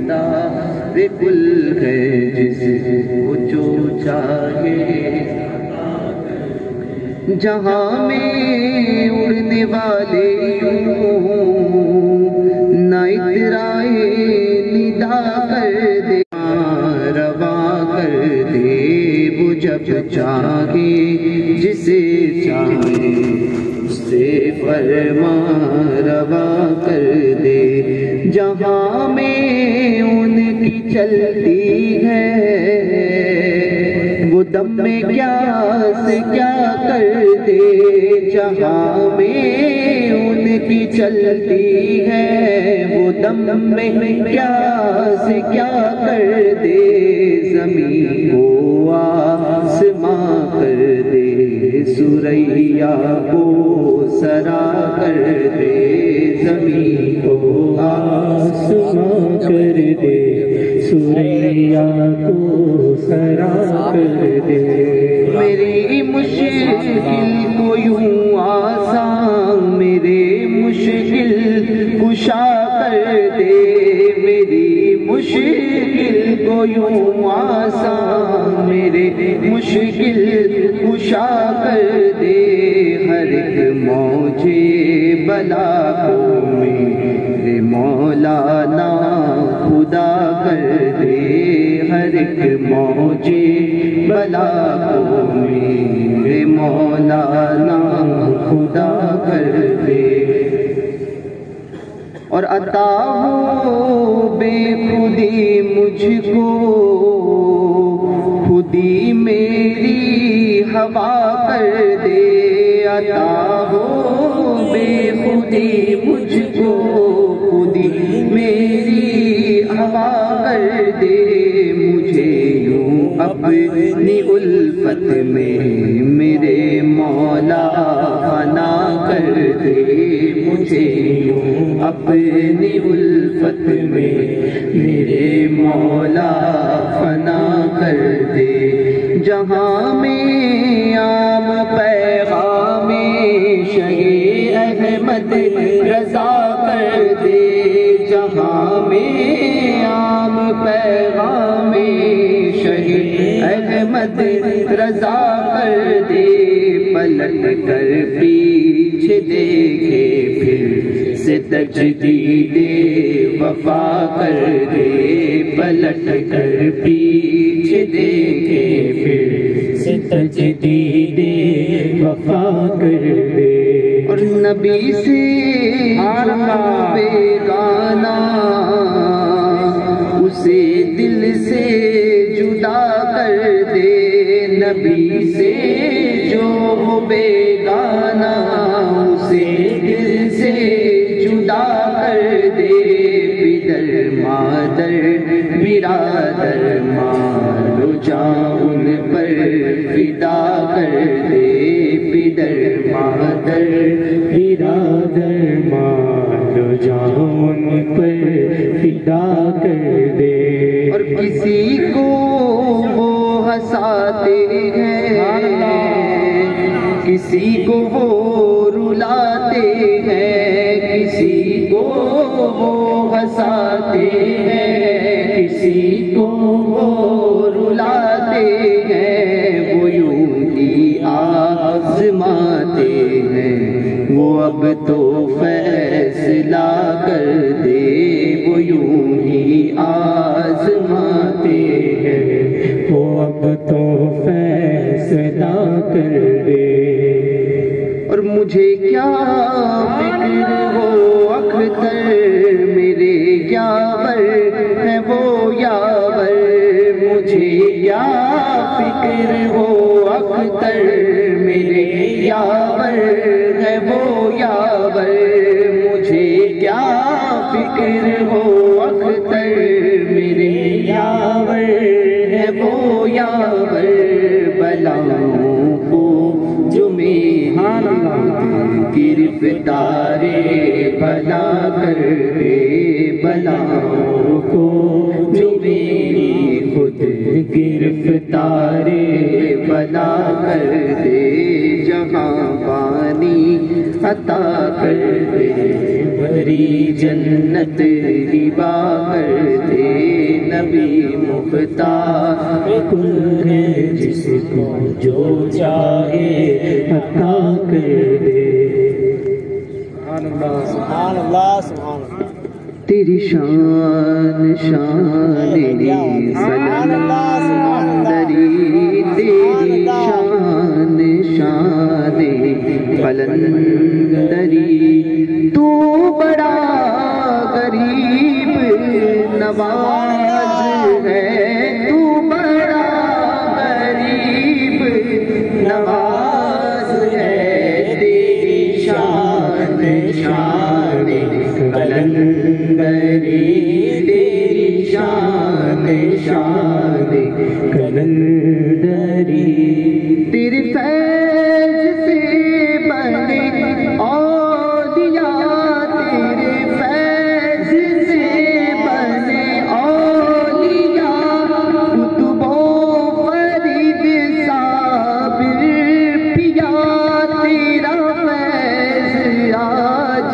سردار کل ہے جس کو جو چاہے جہاں میں اڑنے والے یوں نہ اترائے ندا کر دے روا کر دے وہ جب چاہے جسے چاہے اس سے فرما روا کر دے جہاں میں ان کی چلتی ہے وہ دم میں کیا سے کیا کر دے جہاں میں ان کی چلتی ہے وہ دم میں کیا سے کیا کر دے زمین کو آسماں کر دے سریا کو سرا کر دے زمین کو آسماں کر دے سریا کو سرا کر دے میری مشکل کو یوں آسان میرے مشکل کشا کر دے میری مشکل کو یوں آسان میرے مشکل کشا کر دے ہر ایک موجے بلا کو میرے مولانا خدا کر دے ہر ایک موجے بلا کو میرے مولانا خدا کر دے اور عطا ہو بے خودی مجھ کو خودی میری ہوا کر دے عطا ہو بے خودی مجھ کو خودی میری ہوا کر دے مجھے یوں اپنی الفت میں میرے مولا فنا کر دے مجھے یوں اپنی الفت میں میرے مولا فنا کر دے جہاں میں عام پیغام شہید احمد رضا کر دے جہاں میں عام پیغام شہید احمد رضا کر دے پلٹ کر پیچھے دیکھے پھر سے تجدید وفا کر دے پلٹ کر پیچھے دیکھے پھر سے تجدید وفا کر دے اور نبی سے بیگانہ اسے دل سے جدا کر دے نبی سے جو بیگانہ اسے دل سے جدا کر دے پدر مادر برادر مالو جان ان پر فدا کر دے پدر مادر برادر مالو جان ان پر فدا کر دے اور کسی کو وہ ہنساتے ہیں کسی کو وہ رلاتے ہیں کسی کو وہ ہنساتے ہیں کسی کو وہ رلاتے ہیں وہ یوں ہی آزماتے ہیں وہ اب تو فیصلہ کر دے وہ یوں ہی آزماتے ہیں وہ اب تو فیصلہ کر دے اور مجھے کیا فکر ہو اختر میرے یاور ہے وہ یاور مجھے کیا فکر ہو اختر میرے یاور ہے وہ یاور مجھے کیا فکر ہو اختر میرے یاور ہے وہ یاور بلاؤں کو جو گرفتار بلا کر دے بلاؤں کو جو میری خود گرفتار بلا کر دے جہاں پانی عطا کر دے بری جنت ہبا کر دے نبی مختار کل ہے، جس کو جو چاہے عطا کر دے۔ سبحان اللہ سبحان اللہ سبحان اللہ۔ تیری شان شان سلندری، تیری شان شان قلندری، تو بڑا غریب نواز ہے، تو بڑا غریب نواز ہے، تیری شان شان قلندری، تیری شان شان قلندری، تیرے فیض سے بنے اولیاء، تیرے فیض سے بنے اولیاء، قطب و فرید صابر پیا، تیرا فیض آج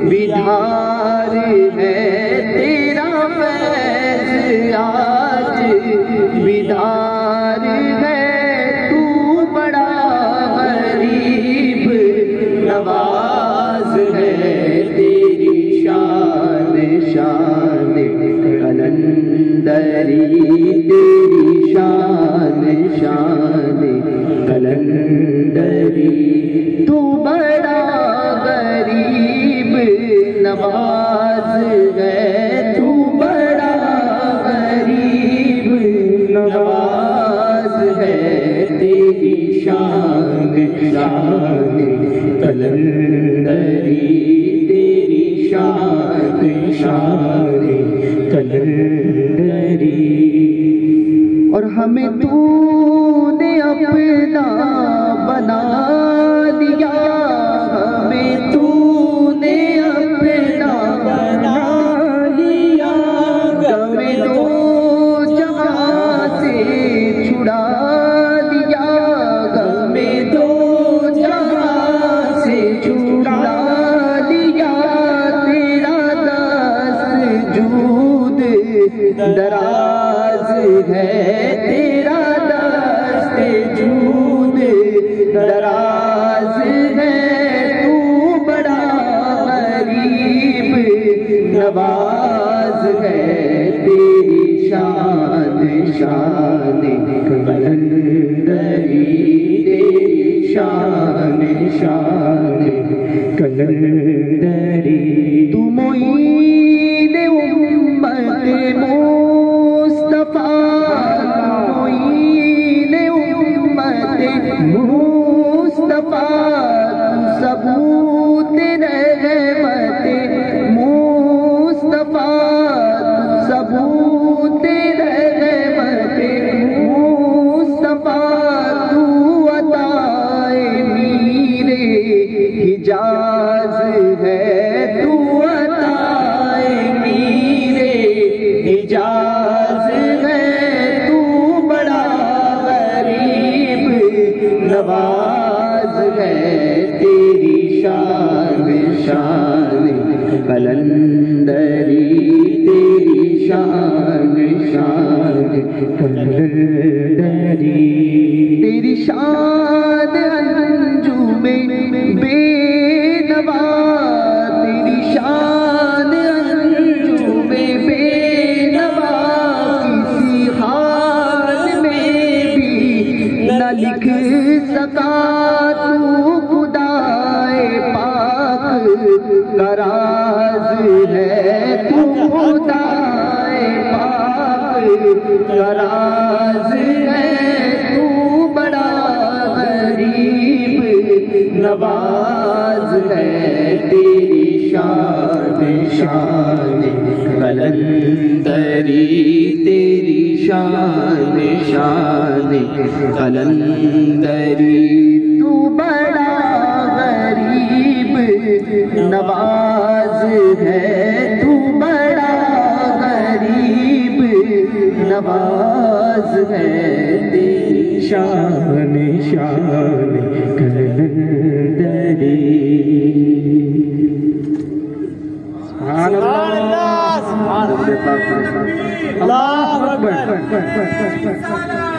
بدھار ہے، تیرا فیض آج بدھار ہے، تو بڑا غریب نواز ہے، تیری شان شان قلندری، تیری شان شان قلندری، تو بڑا غریب نواز ہے، تو بڑا غریب نواز ہے، تیری شان شان قلندری، تیری شان شان قلندری، اور ہمیں تو نے اپنا بنا لیا، ہمیں تو نے اپنا بنا لیا، غم دو جہاں سے چھڑا لیا، غم دو جہاں سے چھڑا لیا، تیرا دست جود دراز ہے، تیرا دست جود دراز ہے، تو بڑا غریب نواز ہے، تیری شان شان قلندری، تیری شان شان قلندری، تو معین امت مصطفیٰ، معین امت مصطفیٰ، تو ثبوت رحمت مصطفیٰ، تو ثبوت رحمت مصطفیٰ، تو عطائے میر حجاز ہے، تو عطائے میر حجاز ہے، تو بڑا غریب نواز ہے، تیری شان شان قلندری، تیری شان شان قلندری، تیری شان انجم بے نوا، تیری شان انجم بے نوا، کسی حال میں بھی نہ لکھ سکا، تو خدائے پاک کا راز ہے، تو خدائے پاک کا راز ہے، تو بڑا غریب نواز ہے، تیری شان شان قلندری، تیری شان شان قلندری، تو بڑا غریب نواز ہے، تو بڑا غریب نواز ہے، تیری شان شان قلندری۔ سبحان اللہ سبحان اللہ۔ اللہ اکبر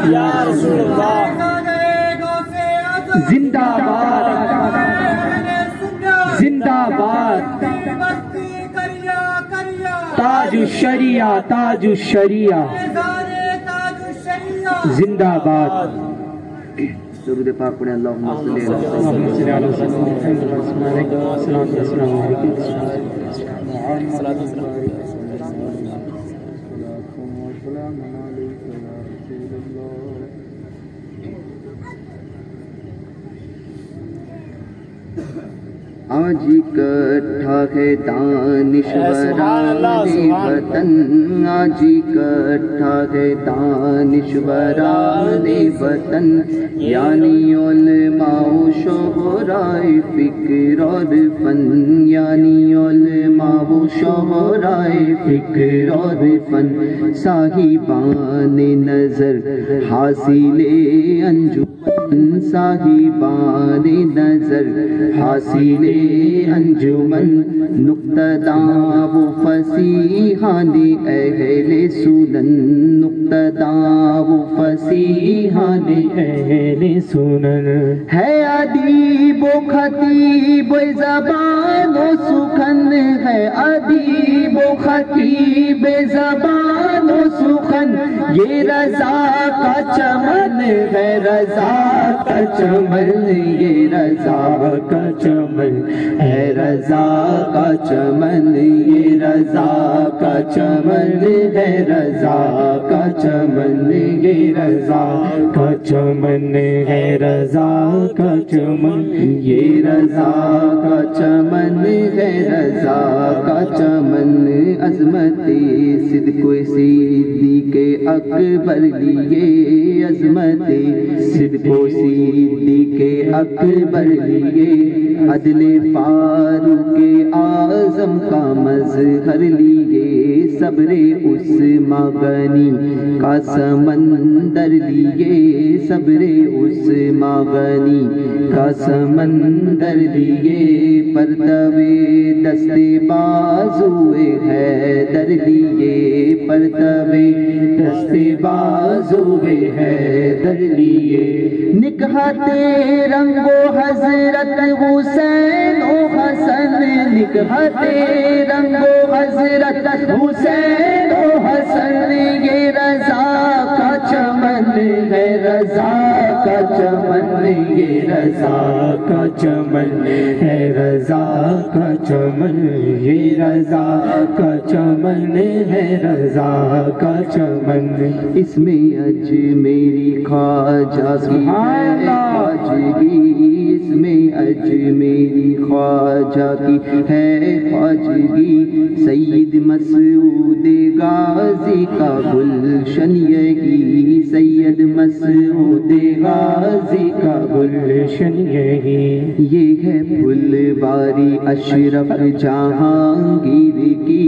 یا رسول اللہ زندہ باد زندہ باد تاج الشریعہ تاج الشریعہ زندہ باد درود پاک پڑھیں اللہم صلی علی آج اکٹھا ہے دانشوران وطن آج اکٹھا ہے دانشوران وطن یعنی علماء و شعراء فکر اور فن یعنی علماء و شعراء فکر اور فن صاحبان نظر حاصل انجمن صاحبان نظر حاصل انجمن نقطداں و فصیحان اہل سنن نقطداں و فصیحان اہل سنن ہے ادیب و خطیب و زبان و سخن ہے ادیب و خطیب زبان و سخن یہ رضا کا چمن ہے رضا کا چمن یہ رضا کا چمن ہے رضا کا چمن یہ رضا کا چمن ہے رضا کا چمن یہ رضا کا چمن ہے رضا کا چمن یہ رضا کا چمن ہے رضا کا چمن عظمت صدق و صدیق اکبر لیے عظمت صدق و صدیق اکبر لیے عدل فاروق اعظم کا مظہر لیے صبر عثمان غنی کا سمندر لیے صبر عثمان غنی کا سمندر لیے پرتو دست بازوئے حیدر لیے پرتو دست بازوئے حیدر لیے نکہت رنگ و حضرت حسین و حسن نکہت رنگ و حضرت حسین و حسن یہ رضا کا چمن ہے رضا کا چمن یہ رضا کا چمن ہے رضا کا چمن یہ رضا کا چمن ہے رضا کا چمن اس میں اجمیری خواجہ کی خواجگی اس میں اجمیری خواجہ کی ہے خواجگی سید مسعود غازی کا گلشن یہی سید مسعود غازی کا گلشن یہی یہ ہے پھلواری اشرف جہانگیر کی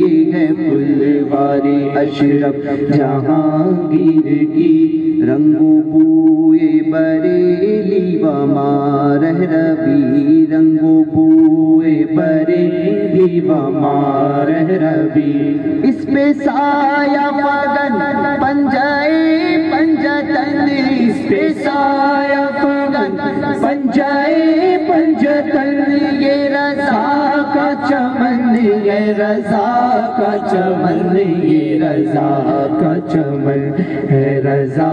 یہ ہے پھلواری اشرف جہانگیر کی رنگ و بوئے بریلی و مارہ ربی رنگ و بوئے بریلی و مارہ ربی اس پہ سایہ فغن پنجائے پنجتن اس پہ سایہ فغن پنجائے پنجتن یہ رضا کا چمن یہ رضا کا چمن یہ رضا کا چمن ہے رضا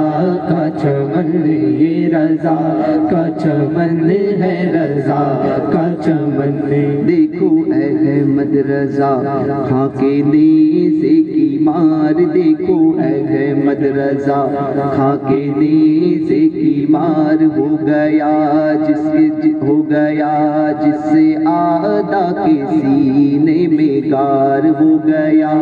کا چمن یہ رضا کا چمن ہے رضا کا چمن دیکھو احمد رضا خاں کے نیزے کی مار دیکھو احمد رضا خاں کے نیزے کی مار ہو گیا جس سے آدھا کے سینے میں گار ہو گیا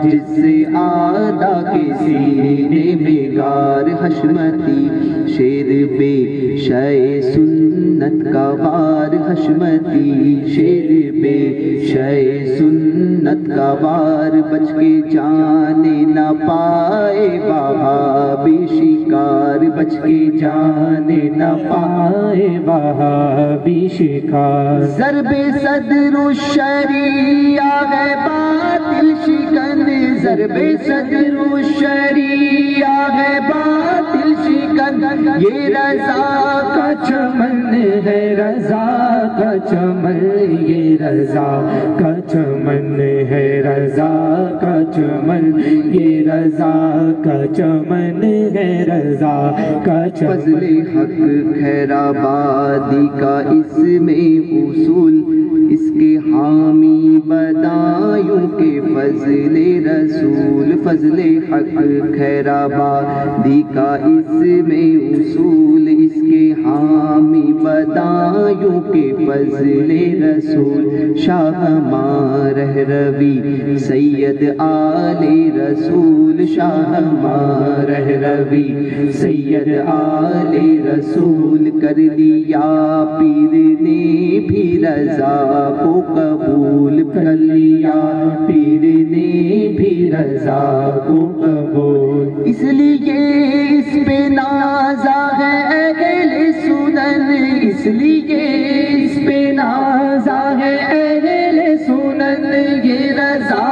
جس سے آدھا کے سینے میں گار حشمتی شیر بے شے سنت کا وار حشمتی شیر بے شے سنت کا وار بچ کے جان جانے نہ پائے وہابی شکار، بچ کے جانے نہ پائے وہابی شکار۔ ضرب صدر الشریعہ ہے باطل شکن، ضرب صدر الشریعہ ہے باطل شکن، یہ رضا کا چمن ہے، رضا کا چمن، یہ رضا کا چمن ہے، رضا کا چمن، یہ رضا کا چمن ہے، رضا کا چمن۔ فضل حق خیرآبادی کا اس میں اصول، اس کے حامی بدایوں کے فضل رسول۔ فضل حق خیرآبادی کا اس میں اصول، اس کے حامی بدایوں کے فضل رسول۔ شاہ مارہ روی سید آل رسول، شاہ مارہ روی سید آل رسول، کر لیا پیر نے بھی رضا کو قبول، کر لیا پیر نے بھی رضا کو قبول۔ اس لیے اس پہ نازا ہے اہل سنن، اس لیے اس پہ نازا ہے اہل سنن، یہ رضا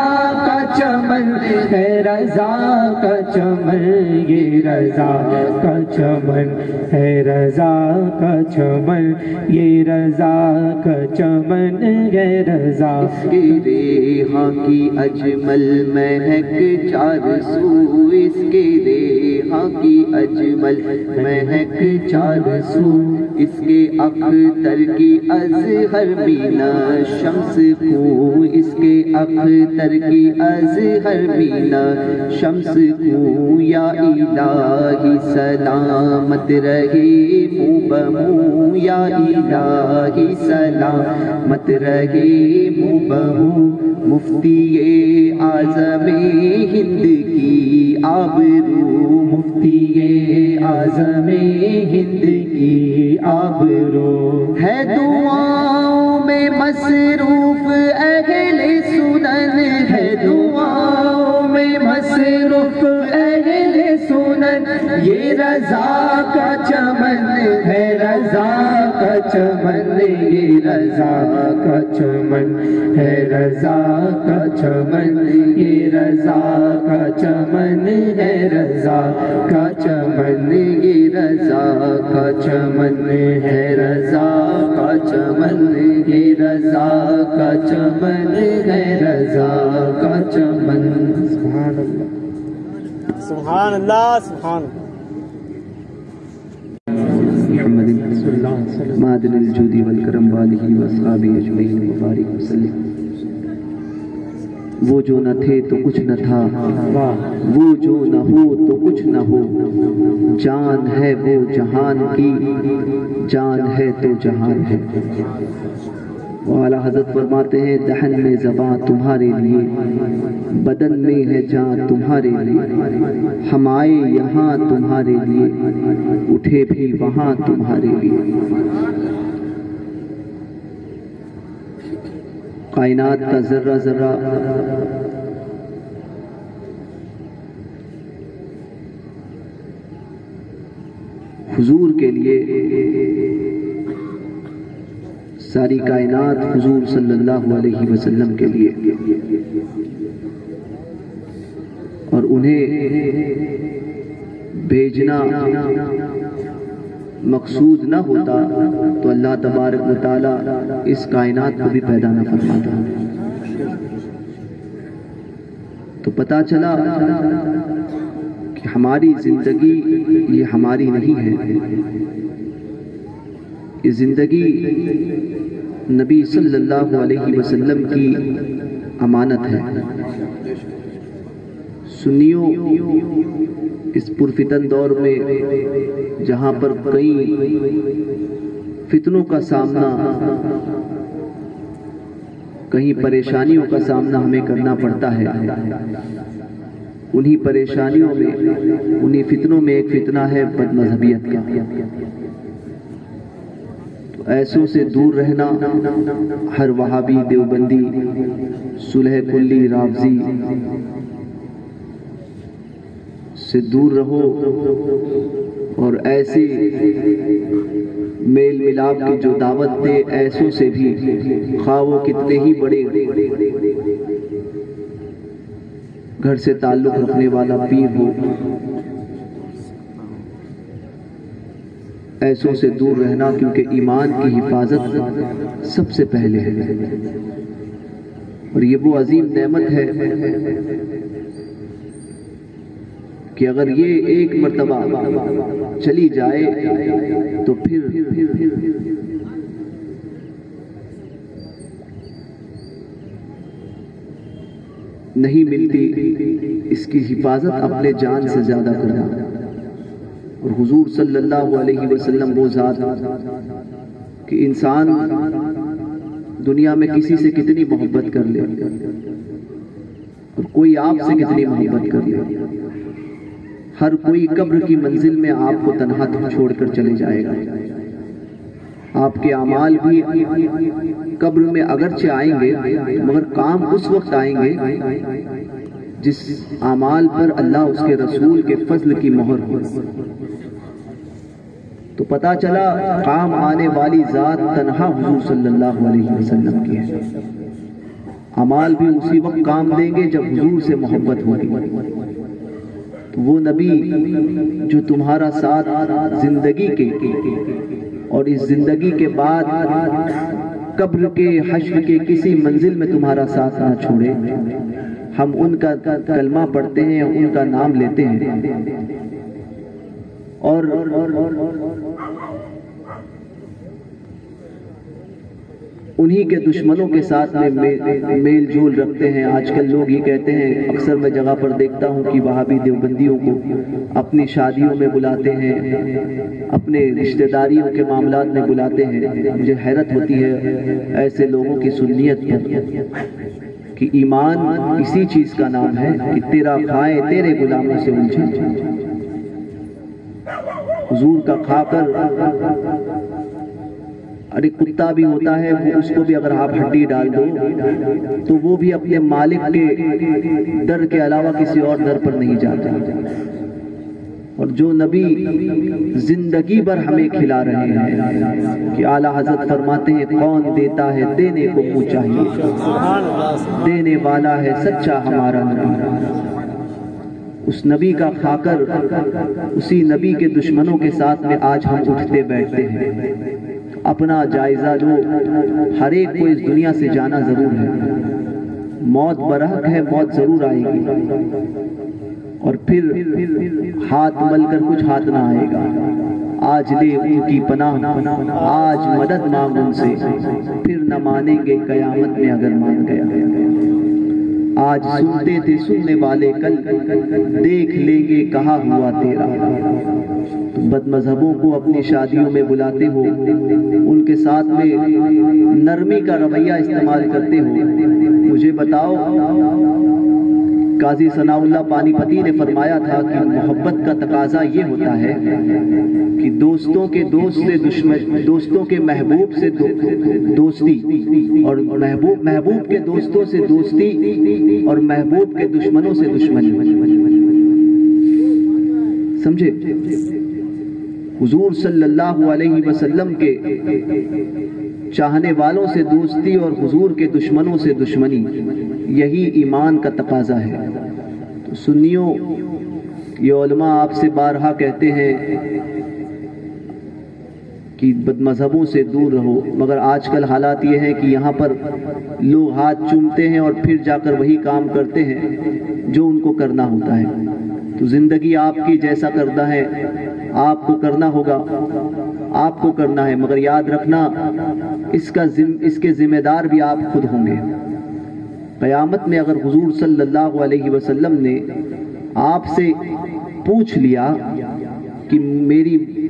کا چمن ہے، رضا کا چمن، یہ رضا کا چمن ہے، رضا کا چمن، یہ رضا کا چمن ہے، رضا۔ اس کے ریحاں کی اجمل مہک چار سو، اس کے ریحاں کی اجمل مہک چار سو، اس کے اختر کی ازہر مینا شمس کو، اس کے اختر کی ازہر مینا شمس کو، یا الہی سلامت رہے منہ بمو، یا الہی سلامت رہے منہ بمو، مفتی اعظم ہند کی آبرو، مفتی اعظم ہند کی آبرو، ہے دعاؤں میں مصروف اہل سنن، ہے دعاؤں میں مصروف اہل سنن، یہ رضا کا چمن ہے، رضا کا چمن، یہ رضا کا چمن ہے، رضا کا چمن، یہ رضا کا چمن ہے، رضا کا چمن، یہ رضا کا چمن ہے، رضا کا چمن، یہ رضا کا چمن ہے، رضا کا چمن۔ سبحان اللہ، سبحان اللہ، سبحان اللہ۔ محمد معدن الجود والکرم والہ واصحابہ اجمعین مبارک وسلم۔ وہ جو نہ تھے تو کچھ نہ تھا، وہ جو نہ ہو تو کچھ نہ ہو، جان ہے وہ جہان کی، جان ہے تو جہان ہے۔ اعلیٰ حضرت فرماتے ہیں دہن میں زباں تمہارے لیے، بدن میں ہے جان تمہارے لیے، ہم آئے یہاں تمہارے لیے، اٹھے بھی وہاں تمہارے لیے۔ کائنات کا ذرہ ذرہ حضور کے لیے، ساری کائنات حضور صلی اللہ علیہ وسلم کے لیے، اور انہیں بھیجنا مقصود نہ ہوتا تو اللہ تبارک و تعالیٰ اس کائنات کو بھی پیدا نہ فرماتا۔ تو پتہ چلا کہ ہماری زندگی یہ ہماری نہیں ہے، یہ زندگی نبی صلی اللہ علیہ وسلم کی امانت ہے۔ سنیوں اس پرفتن دور میں جہاں پر کئی فتنوں کا سامنا، کہیں پریشانیوں کا سامنا ہمیں کرنا پڑتا ہے، انہی پریشانیوں میں، انہی فتنوں میں ایک فتنہ ہے بد مذہبیت کا۔ تو ایسوں سے دور رہنا، ہر وہابی، دیوبندی، صلح کلی، رافضی، سے دور رہو اور ایسی میل ملاپ کی جو دعوت دے ایسوں سے بھی خواہ وہ کتنے ہی بڑے گھر سے تعلق رکھنے والا پیر ہو، ایسوں سے دور رہنا، کیونکہ ایمان کی حفاظت سب سے پہلے ہے اور یہ وہ عظیم نعمت ہے کہ اگر یہ ایک مرتبہ چلی جائے تو پھر نہیں ملتی۔ اس کی حفاظت اپنے جان سے زیادہ کرنا، اور حضور صلی اللہ علیہ وسلم وہ ذات کہ انسان دنیا میں کسی سے کتنی محبت کر لے اور کوئی آپ سے کتنی محبت کر لے، ہر کوئی قبر کی منزل میں آپ کو تنہا چھوڑ کر چلے جائے گا۔ آپ کے اعمال بھی قبر میں اگرچہ آئیں گے مگر کام اس وقت آئیں گے جس اعمال پر اللہ اس کے رسول کے فضل کی مہر ہو۔ تو پتا چلا کام آنے والی ذات تنہا حضور صلی اللہ علیہ وسلم کی ہے۔ اعمال بھی اسی وقت کام دیں گے جب حضور سے محبت ہوگی۔ تو وہ نبی جو تمہارا ساتھ زندگی کے اور اس زندگی کے بعد قبر کے حشر کے کسی منزل میں تمہارا ساتھ نہ چھوڑے، ہم ان کا کلمہ پڑھتے ہیں، ان کا نام لیتے ہیں اور انہی کے دشمنوں کے ساتھ میں میل جول رکھتے ہیں۔ آج کل لوگ یہ کہتے ہیں، اکثر میں جگہ پر دیکھتا ہوں کہ وہابی دیوبندیوں کو اپنی شادیوں میں بلاتے ہیں، اپنے رشتہ داریوں کے معاملات میں بلاتے ہیں۔ مجھے حیرت ہوتی ہے ایسے لوگوں کی سنیت پر کہ ایمان اسی چیز کا نام ہے کہ تیرا کھائے تیرے غلاموں سے الجھے۔ حضور کا کھا کر ارے کتا بھی ہوتا ہے، اس کو بھی اگر آپ ہڈی ڈال دو تو وہ بھی اپنے مالک کے در کے علاوہ کسی اور در پر نہیں جاتا۔ اور جو نبی زندگی بھر ہمیں کھلا رہے ہیں کہ اعلیٰ حضرت فرماتے ہیں کون دیتا ہے دینے کو منہ چاہیے، دینے والا ہے سچا ہمارا نبی۔ اس نبی کا کھا کر اسی نبی کے دشمنوں کے ساتھ میں آج ہم اٹھتے بیٹھتے ہیں۔ اپنا جائزہ لو، ہر ایک کو اس دنیا سے جانا ضرور ہے، موت برحق ہے، موت ضرور آئے گی اور پھر ہاتھ مل کر کچھ ہاتھ نہ آئے گا۔ آج لے ان کی پناہ، آج مدد مانگ ان سے، پھر نہ مانیں گے قیامت میں اگر مان گیا۔ آج سنتے تھے سننے والے، کل دیکھ لیں گے کہا ہوا تیرا۔ بد مذہبوں کو اپنی شادیوں میں بلاتے ہو، ان کے ساتھ میں نرمی کا رویہ استعمال کرتے ہو۔ مجھے بتاؤ، قاضی ثناء اللہ پانی پتی نے فرمایا تھا کہ محبت کا تقاضا یہ ہوتا ہے کہ دوستوں کے دوست سے دشمن، دوستوں کے محبوب سے دوستی، اور محبوب کے دوستوں سے دوستی اور محبوب کے دشمنوں سے دشمنی۔ سمجھے؟ حضور صلی اللہ علیہ وسلم کے چاہنے والوں سے دوستی اور حضور کے دشمنوں سے دشمنی، یہی ایمان کا تقاضا ہے۔ تو سنیوں، یہ علماء آپ سے بارہا کہتے ہیں کہ بد مذہبوں سے دور رہو، مگر آج کل حالات یہ ہے کہ یہاں پر لوگ ہاتھ چومتے ہیں اور پھر جا کر وہی کام کرتے ہیں جو ان کو کرنا ہوتا ہے۔ تو زندگی آپ کی جیسا کرنا ہے آپ کو کرنا ہوگا، آپ کو کرنا ہے، مگر یاد رکھنا اس کے ذمہ دار بھی آپ خود ہوں گے۔ قیامت میں اگر حضور صلی اللہ علیہ وسلم نے آپ سے پوچھ لیا کہ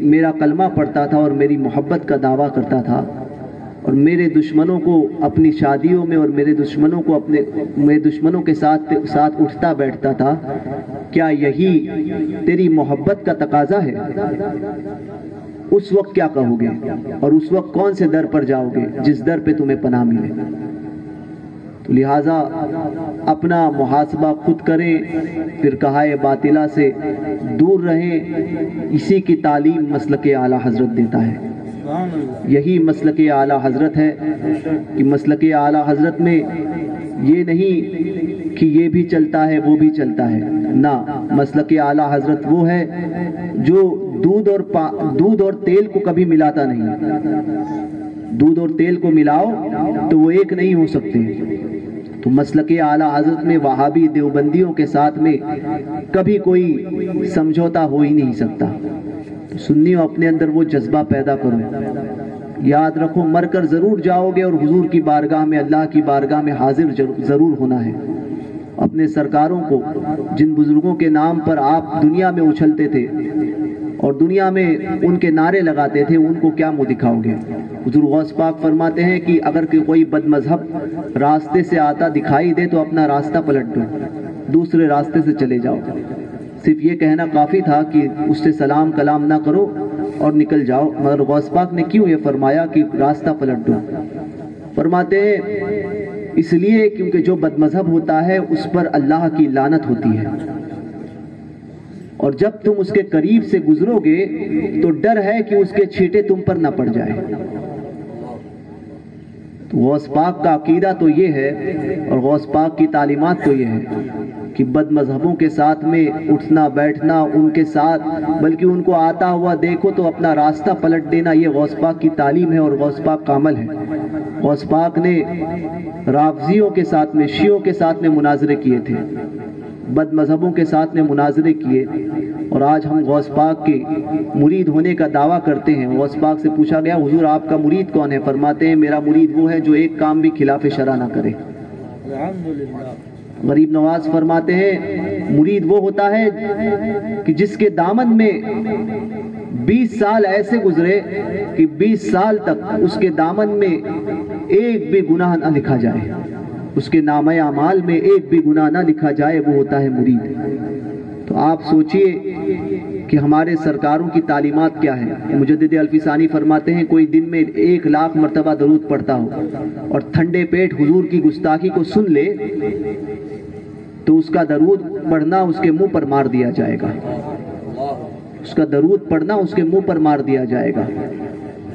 میرا کلمہ پڑھتا تھا اور میری محبت کا دعویٰ کرتا تھا اور میرے دشمنوں کو اپنی شادیوں میں اور میرے دشمنوں کے ساتھ اٹھتا بیٹھتا تھا، کیا یہی تیری محبت کا تقاضا ہے؟ اس وقت کیا کہو گے؟ اور اس وقت کون سے در پر جاؤ گے جس در پہ تمہیں پناہ ملے؟ تو لہٰذا اپنا محاسبہ خود کریں، پھر فرقہ باطلہ سے دور رہیں۔ اسی کی تعلیم مسلک اعلیٰ حضرت دیتا ہے، یہی مسلک اعلیٰ حضرت ہے کہ مسلک اعلیٰ حضرت میں یہ نہیں کہ یہ بھی چلتا ہے وہ بھی چلتا ہے، نہ، مسلک اعلیٰ حضرت وہ ہے جو دودھ اور تیل کو کبھی ملاتا نہیں۔ دودھ اور تیل کو ملاؤ تو وہ ایک نہیں ہو سکتے۔ تو مسلک اعلیٰ حضرت میں وہابی دیوبندیوں کے ساتھ میں کبھی کوئی سمجھوتا ہو ہی نہیں سکتا۔ سنیوں اپنے اندر وہ جذبہ پیدا کرو، یاد رکھو مر کر ضرور جاؤ گے اور حضور کی بارگاہ میں، اللہ کی بارگاہ میں حاضر ضرور ہونا ہے۔ اپنے سرکاروں کو، جن بزرگوں کے نام پر آپ دنیا میں اچھلتے تھے اور دنیا میں ان کے نعرے لگاتے تھے، ان کو کیا منہ دکھاؤ گے؟ حضور غوث پاک فرماتے ہیں کہ اگر کوئی بد مذہب راستے سے آتا دکھائی دے تو اپنا راستہ پلٹ دو، دوسرے راستے سے چلے جاؤ۔ صرف یہ کہنا کافی تھا کہ اس سے سلام کلام نہ کرو اور نکل جاؤ، مگر غوث پاک نے کیوں یہ فرمایا کہ راستہ پلٹ دو؟ فرماتے ہیں اس لیے کیونکہ جو بد مذہب ہوتا ہے اس پر اللہ کی لعنت ہوتی ہے، اور جب تم اس کے قریب سے گزرو گے تو ڈر ہے کہ اس کے چھینٹے تم پر نہ پڑ جائے۔ تو غوث پاک کا عقیدہ تو یہ ہے اور غوث پاک کی تعلیمات تو یہ ہے کہ بد مذہبوں کے ساتھ میں اٹھنا بیٹھنا، ان کے ساتھ بلکہ ان کو آتا ہوا دیکھو تو اپنا راستہ پلٹ دینا، یہ غوث پاک کی تعلیم ہے اور غوث پاک کا عمل ہے۔ غوث پاک نے رافضیوں کے ساتھ میں، شیعوں کے ساتھ میں مناظرے کیے تھے، بد مذہبوں کے ساتھ میں مناظرے کیے، اور آج ہم غوث پاک کے مرید ہونے کا دعویٰ کرتے ہیں۔ غوث پاک سے پوچھا گیا حضور آپ کا مرید کون ہے؟ فرماتے ہیں میرا مرید وہ ہے جو ایک کام بھی خلاف شرع نہ کرے۔ غریب نواز فرماتے ہیں مرید وہ ہوتا ہے کہ جس کے دامن میں 20 سال ایسے گزرے کہ 20 سال تک اس کے دامن میں ایک بھی گناہ نہ لکھا جائے، اس کے نامہ اعمال میں ایک بھی گناہ نہ لکھا جائے، وہ ہوتا ہے مرید۔ تو آپ سوچئے کہ ہمارے سرکاروں کی تعلیمات کیا ہے۔ مجدد الفی ثانی فرماتے ہیں کوئی دن میں 1,00,000 مرتبہ درود پڑھتا ہو اور ٹھنڈے پیٹ حضور کی گستاخی کو سن لے تو اس کا درود پڑھنا اس کے منہ پر مار دیا جائے گا، اس کا درود پڑھنا اس کے منہ پر مار دیا جائے گا۔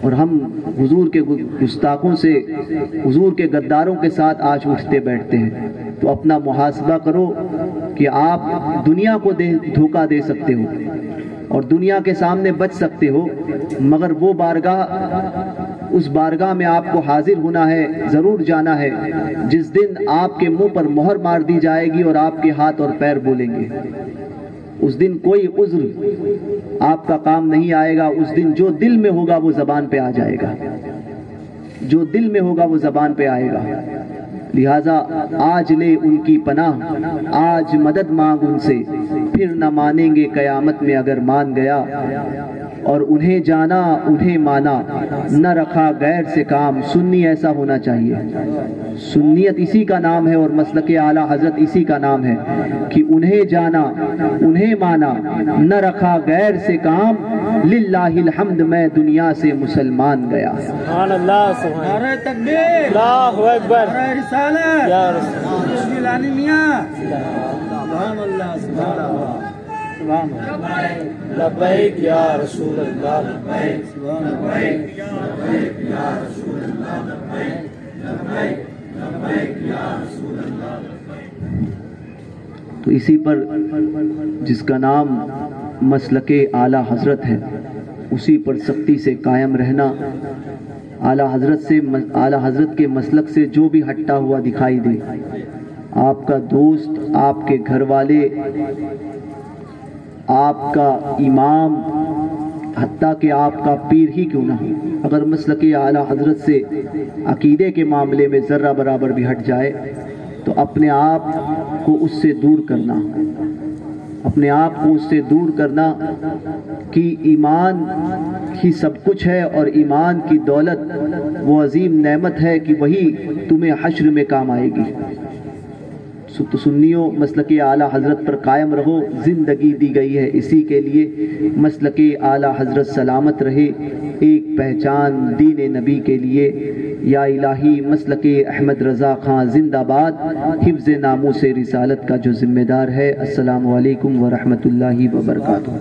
اور ہم حضور کے گستاخوں سے، حضور کے غداروں کے ساتھ آج اٹھتے بیٹھتے ہیں۔ تو اپنا محاسبہ کرو کہ آپ دنیا کو دھوکہ دے سکتے ہو اور دنیا کے سامنے بچ سکتے ہو، مگر وہ بارگاہ، اس بارگاہ میں آپ کو حاضر ہونا ہے، ضرور جانا ہے جس دن آپ کے منہ پر مہر مار دی جائے گی اور آپ کے ہاتھ اور پیر بولیں گے۔ اس دن کوئی عذر آپ کا کام نہیں آئے گا۔ اس دن جو دل میں ہوگا وہ زبان پہ آ جائے گا، جو دل میں ہوگا وہ زبان پہ آئے گا۔ لہٰذا آج لے ان کی پناہ، آج مدد مانگ ان سے، پھر نہ مانیں گے قیامت میں اگر مان گیا۔ اور انہیں جانا انہیں مانا، نہ رکھا غیر سے کام۔ سنی ایسا ہونا چاہیے، سنیت اسی کا نام ہے اور مسلک اعلیٰ حضرت اسی کا نام ہے کہ انہیں جانا انہیں مانا، نہ رکھا غیر سے کام۔ للہ الحمد میں دنیا سے مسلمان گیا۔ سبحان اللہ، سبحان اللہ، تکبیر، اللہ اکبر، رسالت یا رسول اللہ، میاں سبحان اللہ، سبحان اللہ، سبحان اللہ، لبیک یا رسول اللہ، لبیک، سبحان اللہ، لبیک یا رسول اللہ، لبیک، لبیک، لبیک یا رسول اللہ۔ تو اسی پر جس کا نام مسلک اعلیٰ حضرت ہے اسی پر سختی سے قائم رہنا۔ اعلیٰ حضرت کے مسلک سے جو بھی ہٹتا ہوا دکھائی دے، آپ کا دوست، آپ کے گھر والے، آپ کا امام، حتیٰ کہ آپ کا پیر ہی کیوں نہ ہو، اگر مسلک اعلیٰ حضرت سے عقیدے کے معاملے میں ذرہ برابر بھی ہٹ جائے تو اپنے آپ کو اس سے دور کرنا، اپنے آپ کو اس سے دور کرنا کہ ایمان ہی سب کچھ ہے، اور ایمان کی دولت وہ عظیم نعمت ہے کہ وہی تمہیں حشر میں کام آئے گی۔ تو سنیوں مسلک اعلیٰ حضرت پر قائم رہو، زندگی دی گئی ہے اسی کے لیے، مسلک اعلیٰ حضرت سلامت رہے، ایک پہچان دین نبی کے لیے۔ یا الہی مسلک احمد رضا خان زندہ باد، حفظ ناموس رسالت کا جو ذمہ دار ہے۔ السلام علیکم ورحمۃ اللہ وبرکاتہ۔